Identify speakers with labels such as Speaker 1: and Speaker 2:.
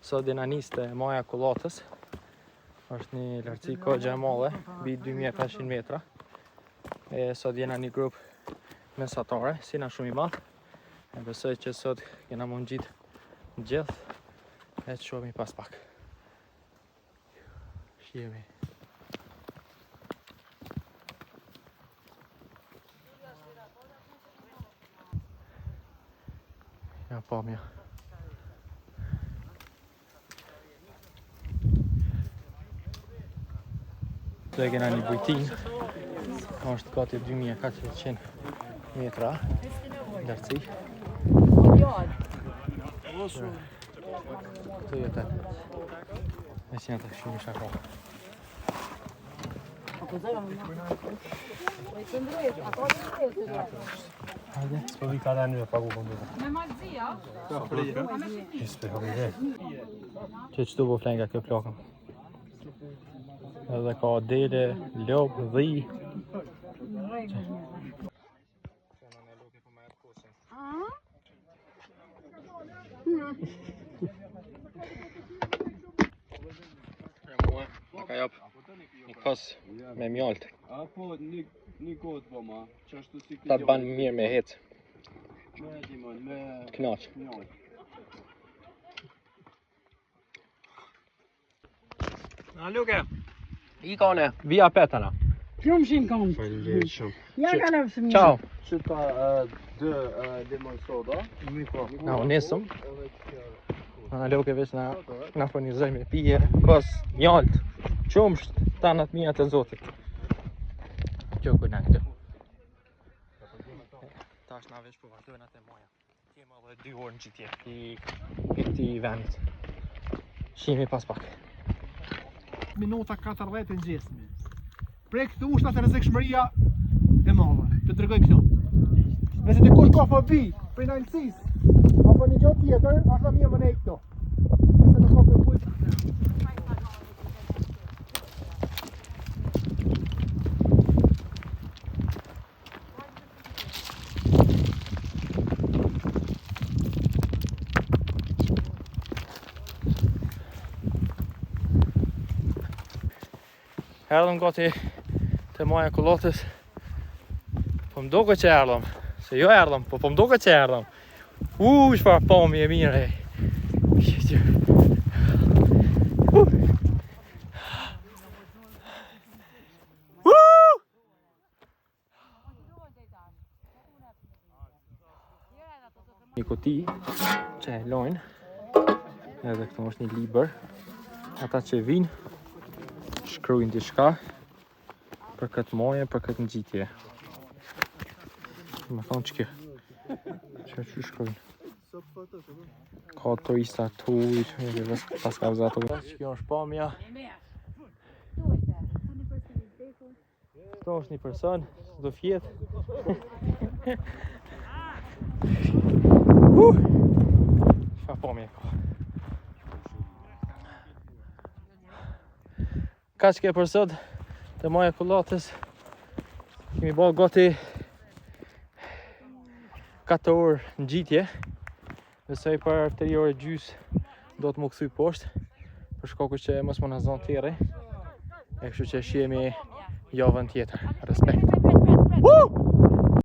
Speaker 1: Sot jena nis te maja Kullatës. Është një lartësi kogja e madhe, mbi 2500 metra. E sot jena një grup mesatare, si na shumë i madh. E besoj që sot kena mund gjitë gjithë, e të shohemi pas pak. Shihemi. Ja pamja. Këtu e kena një bujtin, është gati 2400 metra lartësi. Këtu jetë. E si të shumë shako. Hajde, s'po vi kada një pagu konduta.
Speaker 2: Me malëzia?
Speaker 1: Që qëtu po flenga kjo plakën. Edhe ka dele, lopë, dhi. Ka jap një kos me mjaltë.
Speaker 3: Apo një gotë po ma, që ashtu si
Speaker 1: Ta ban mirë me hecë.
Speaker 3: me
Speaker 1: Knaq. Na Luke, i kone, via petana.
Speaker 2: Shumë shimë kam.
Speaker 3: Faleminderit shumë.
Speaker 2: Ja ka lëpë shumë.
Speaker 1: Ciao.
Speaker 3: Që ta dë limon soda,
Speaker 1: Na unesëm. Na Luke veç na furnizoj me pije, kos mjaltë, qumsht, tanat mia të Zotit. Kjo ku na këtu. Tash na veç po vazhdojnë atë moja. Kemi edhe 2 orë në gjitje i këtij vendit. Shihemi pas pak.
Speaker 4: Minuta 40 në gjesmi. Prej këtu është atë rrezikshmëria e madhe. Të tregoj këtu. Nëse dikush ka fobi prej nalësisë apo një gjë tjetër, është mirë më nej këtu. Nëse nuk ka përvojë.
Speaker 1: Erdhëm gati te maja Kullatës. Po më duket që erdhëm. Se jo erdhëm, po më duket që erdhëm. Çfarë pamje e mirë. Një kuti që e lojnë. Edhe këtu është një libër. Ata që vinë shkruajnë diçka për këtë moje, për këtë ngjitje. Më thonë që kjo. Që shkruajnë. Ka turista tuj, pas ka vëzato. Kjo është pamja. Këto është një person, do fjetë. Fa pamje ka. Ka që ke për sot të maja Kullatës. Kemi bërë gati 4 orë në gjitje. Besoj për 3 orë gjys do të më kthy poshtë. Për shkaku që mos më na zon tjerë. E kështu që shihemi javën tjetër. Respekt.